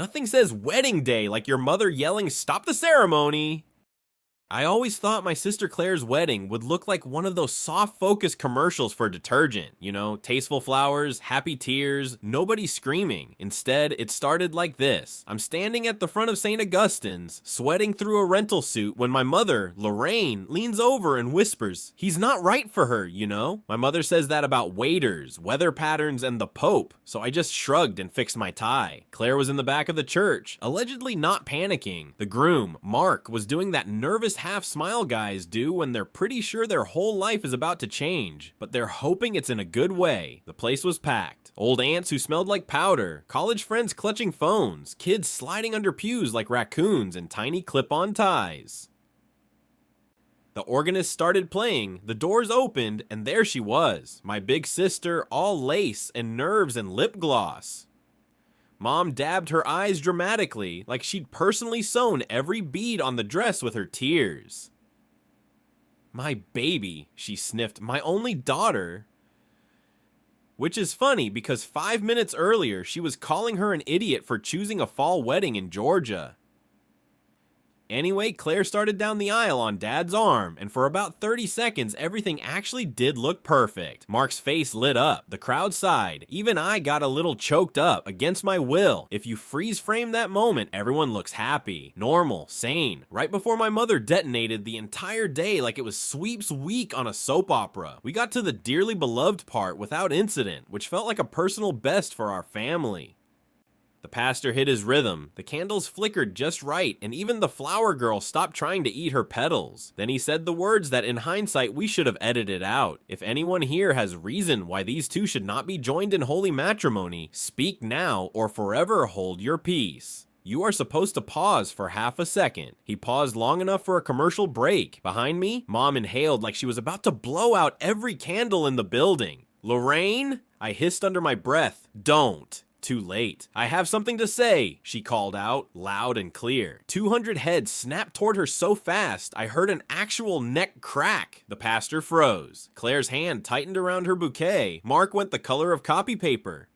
Nothing says wedding day like your mother yelling, "Stop the ceremony!" I always thought my sister Claire's wedding would look like one of those soft focus commercials for detergent. You know, tasteful flowers, happy tears, nobody screaming. Instead, it started like this. I'm standing at the front of St. Augustine's, sweating through a rental suit when my mother, Lorraine, leans over and whispers, "He's not right for her, you know?" My mother says that about waiters, weather patterns, and the Pope, so I just shrugged and fixed my tie. Claire was in the back of the church, allegedly not panicking. The groom, Mark, was doing that nervous half-smile guys do when they're pretty sure their whole life is about to change, but they're hoping it's in a good way. The place was packed. Old aunts who smelled like powder, college friends clutching phones, kids sliding under pews like raccoons in tiny clip-on ties. The organist started playing, the doors opened, and there she was, my big sister, all lace and nerves and lip gloss. Mom dabbed her eyes dramatically, like she'd personally sewn every bead on the dress with her tears. "My baby," she sniffed, "my only daughter." Which is funny because 5 minutes earlier, she was calling her an idiot for choosing a fall wedding in Georgia. Anyway, Claire started down the aisle on Dad's arm, and for about 30 seconds, everything actually did look perfect. Mark's face lit up, the crowd sighed, even I got a little choked up, against my will. If you freeze frame that moment, everyone looks happy, normal, sane. Right before my mother detonated the entire day like it was sweeps week on a soap opera. We got to the dearly beloved part without incident, which felt like a personal best for our family. The pastor hit his rhythm, the candles flickered just right, and even the flower girl stopped trying to eat her petals. Then he said the words that in hindsight we should have edited out. If anyone here has reason why these two should not be joined in holy matrimony, speak now or forever hold your peace. You are supposed to pause for half a second. He paused long enough for a commercial break. Behind me, Mom inhaled like she was about to blow out every candle in the building. "Lorraine?" I hissed under my breath. "Don't." Too late. "I have something to say," she called out, loud and clear. 200 heads snapped toward her so fast, I heard an actual neck crack. The pastor froze. Claire's hand tightened around her bouquet. Mark went the color of copy paper.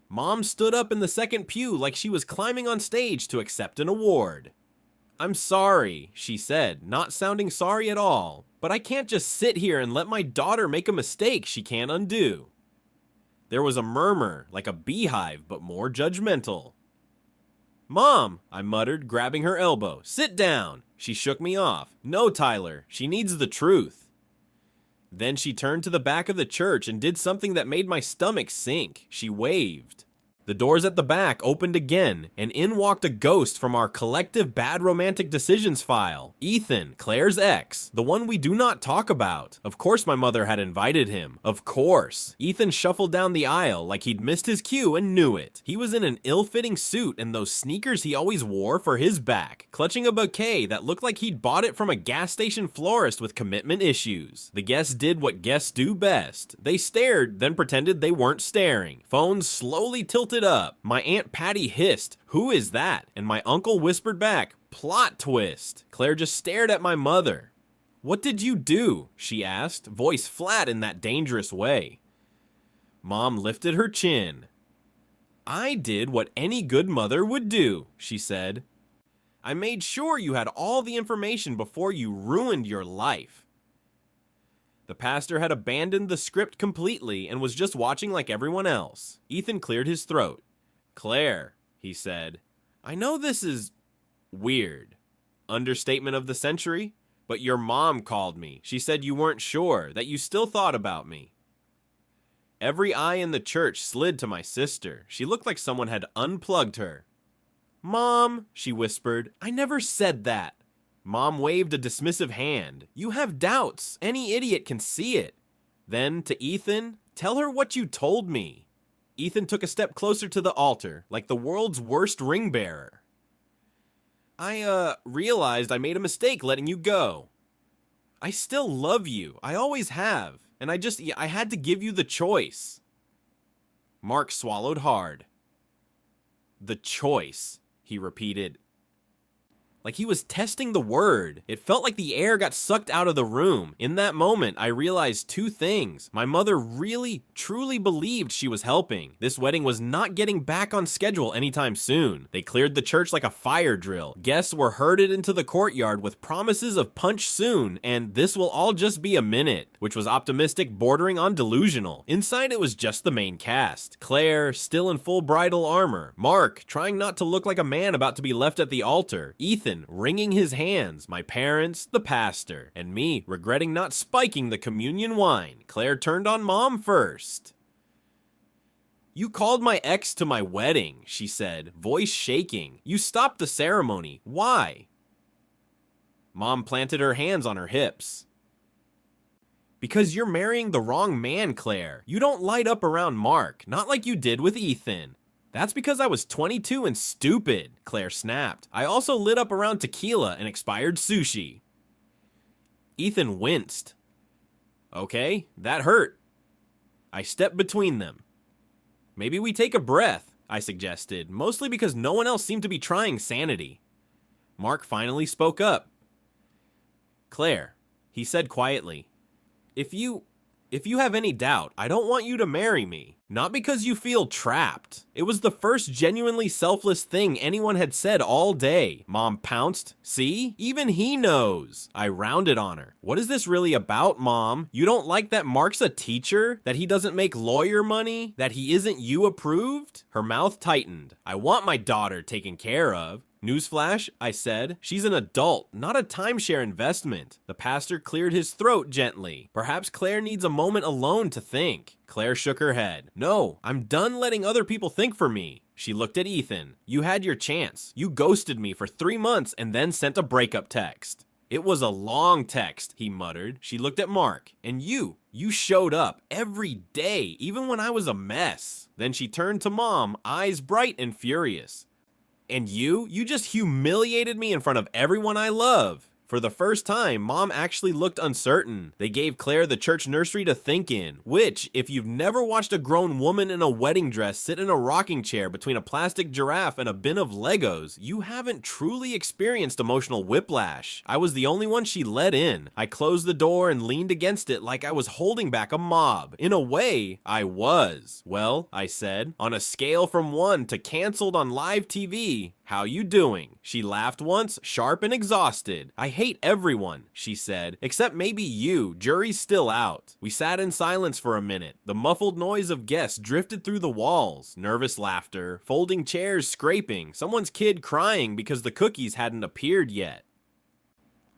Mom stood up in the second pew like she was climbing on stage to accept an award. "I'm sorry," she said, not sounding sorry at all. "But I can't just sit here and let my daughter make a mistake she can't undo." There was a murmur, like a beehive, but more judgmental. "Mom," I muttered, grabbing her elbow. "Sit down." She shook me off. "No, Tyler, she needs the truth." Then she turned to the back of the church and did something that made my stomach sink. She waved. The doors at the back opened again, and in walked a ghost from our collective bad romantic decisions file. Ethan, Claire's ex, the one we do not talk about. Of course my mother had invited him. Of course. Ethan shuffled down the aisle like he'd missed his cue and knew it. He was in an ill-fitting suit and those sneakers he always wore for his back, clutching a bouquet that looked like he'd bought it from a gas station florist with commitment issues. The guests did what guests do best. They stared, then pretended they weren't staring. Phones slowly tilted up. My Aunt Patty hissed, "Who is that?" And my uncle whispered back, "Plot twist." Claire just stared at my mother. "What did you do?" she asked, voice flat in that dangerous way. Mom lifted her chin. "I did what any good mother would do," she said. "I made sure you had all the information before you ruined your life." The pastor had abandoned the script completely and was just watching like everyone else. Ethan cleared his throat. "Claire," he said, "I know this is weird. Understatement of the century? But your mom called me. She said you weren't sure, that you still thought about me." Every eye in the church slid to my sister. She looked like someone had unplugged her. "Mom," she whispered, "I never said that." Mom waved a dismissive hand. "You have doubts. Any idiot can see it." Then, to Ethan, "Tell her what you told me." Ethan took a step closer to the altar, like the world's worst ring bearer. I realized I made a mistake letting you go. I still love you. I always have. And I had to give you the choice." Mark swallowed hard. "The choice," he repeated. Like he was testing the word. It felt like the air got sucked out of the room. In that moment, I realized two things. My mother really, truly believed she was helping. This wedding was not getting back on schedule anytime soon. They cleared the church like a fire drill. Guests were herded into the courtyard with promises of punch soon, and this will all just be a minute, which was optimistic bordering on delusional. Inside it was just the main cast. Claire, still in full bridal armor. Mark, trying not to look like a man about to be left at the altar. Ethan, wringing his hands, my parents, the pastor, and me regretting not spiking the communion wine. Claire turned on Mom first. "You called my ex to my wedding," she said, voice shaking. "You stopped the ceremony. Why?" Mom planted her hands on her hips. "Because you're marrying the wrong man, Claire. You don't light up around Mark, not like you did with Ethan." "That's because I was 22 and stupid," Claire snapped. "I also lit up around tequila and expired sushi." Ethan winced. "Okay, that hurt." I stepped between them. "Maybe we take a breath," I suggested, mostly because no one else seemed to be trying sanity. Mark finally spoke up. "Claire," he said quietly, If you have any doubt, I don't want you to marry me. Not because you feel trapped. It was the first genuinely selfless thing anyone had said all day." Mom pounced. "See? Even he knows." I rounded on her. "What is this really about, Mom? You don't like that Mark's a teacher? That he doesn't make lawyer money? That he isn't you approved?" Her mouth tightened. "I want my daughter taken care of." "Newsflash," I said. "She's an adult, not a timeshare investment." The pastor cleared his throat gently. "Perhaps Claire needs a moment alone to think." Claire shook her head. "No, I'm done letting other people think for me." She looked at Ethan. "You had your chance. You ghosted me for 3 months and then sent a breakup text." "It was a long text," he muttered. She looked at Mark. "And you showed up every day, even when I was a mess." Then she turned to Mom, eyes bright and furious. "And you just humiliated me in front of everyone I love." For the first time, Mom actually looked uncertain. They gave Claire the church nursery to think in, which, if you've never watched a grown woman in a wedding dress sit in a rocking chair between a plastic giraffe and a bin of Legos, you haven't truly experienced emotional whiplash. I was the only one she let in. I closed the door and leaned against it like I was holding back a mob. In a way, I was. "Well," I said, "on a scale from 1 to canceled on live TV, how you doing?" She laughed once, sharp and exhausted. "I hate everyone," she said, "except maybe you. Jury's still out." We sat in silence for a minute. The muffled noise of guests drifted through the walls. Nervous laughter, folding chairs scraping, someone's kid crying because the cookies hadn't appeared yet.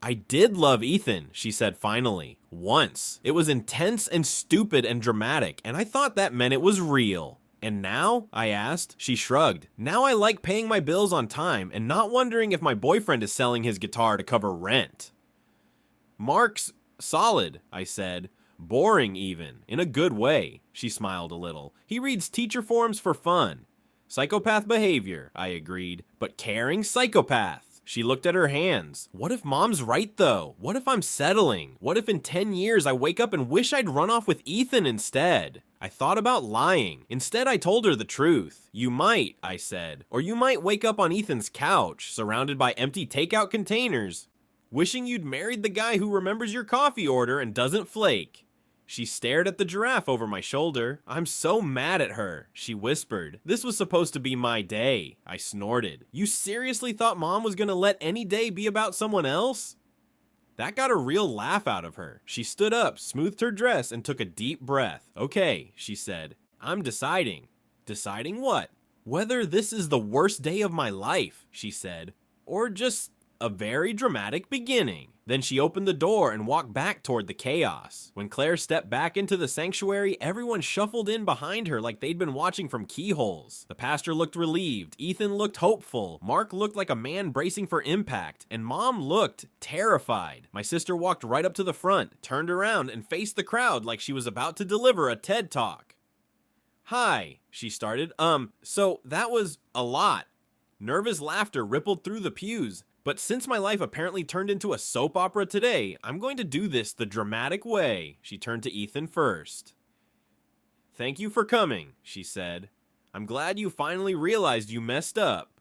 "I did love Ethan," she said finally. "Once. It was intense and stupid and dramatic, and I thought that meant it was real." "And now?" I asked. She shrugged. "Now I like paying my bills on time and not wondering if my boyfriend is selling his guitar to cover rent." "Mark's solid," I said. "Boring even, in a good way." She smiled a little. "He reads teacher forums for fun." "Psychopath behavior," I agreed. "But caring psychopath." She looked at her hands. "What if Mom's right though? What if I'm settling? What if in 10 years I wake up and wish I'd run off with Ethan instead?" I thought about lying. Instead, I told her the truth. "You might," I said. "Or you might wake up on Ethan's couch, surrounded by empty takeout containers, wishing you'd married the guy who remembers your coffee order and doesn't flake." She stared at the giraffe over my shoulder. "I'm so mad at her," she whispered. "This was supposed to be my day." I snorted. "You seriously thought Mom was gonna let any day be about someone else?" That got a real laugh out of her. She stood up, smoothed her dress, and took a deep breath. "Okay," she said. "I'm deciding." "Deciding what?" "Whether this is the worst day of my life," she said, "or just a very dramatic beginning." Then she opened the door and walked back toward the chaos. When Claire stepped back into the sanctuary, everyone shuffled in behind her like they'd been watching from keyholes. The pastor looked relieved, Ethan looked hopeful, Mark looked like a man bracing for impact, and Mom looked terrified. My sister walked right up to the front, turned around, and faced the crowd like she was about to deliver a TED Talk. "Hi," she started. So that was a lot." Nervous laughter rippled through the pews. "But since my life apparently turned into a soap opera today, I'm going to do this the dramatic way." She turned to Ethan first. "Thank you for coming," she said. "I'm glad you finally realized you messed up."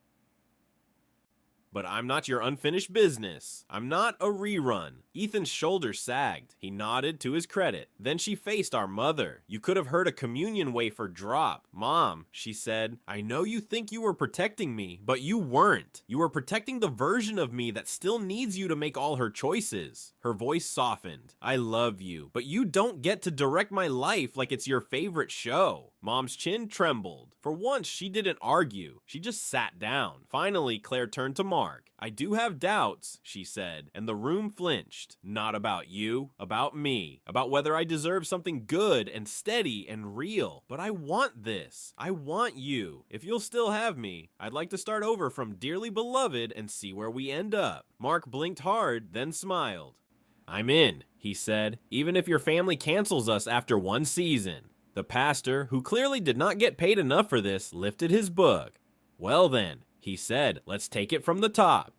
But I'm not your unfinished business. I'm not a rerun. Ethan's shoulders sagged. He nodded to his credit. Then she faced our mother. You could have heard a communion wafer drop. Mom, she said, I know you think you were protecting me, but you weren't. You were protecting the version of me that still needs you to make all her choices. Her voice softened. I love you, but you don't get to direct my life like it's your favorite show. Mom's chin trembled. For once, she didn't argue. She just sat down. Finally, Claire turned to Mark. I do have doubts, she said, and the room flinched. Not about you, about me, about whether I deserve something good and steady and real. But I want this. I want you. If you'll still have me, I'd like to start over from dearly beloved and see where we end up. Mark blinked hard, then smiled. I'm in, he said, even if your family cancels us after one season. The pastor, who clearly did not get paid enough for this, lifted his book. Well then, he said, let's take it from the top.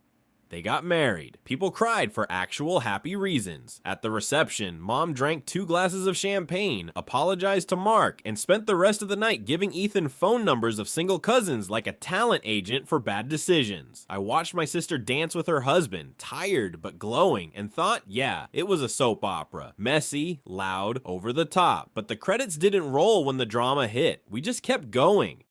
They got married. People cried for actual happy reasons. At the reception, Mom drank 2 glasses of champagne, apologized to Mark, and spent the rest of the night giving Ethan phone numbers of single cousins like a talent agent for bad decisions. I watched my sister dance with her husband, tired but glowing, and thought, yeah, it was a soap opera. Messy, loud, over the top. But the credits didn't roll when the drama hit. We just kept going.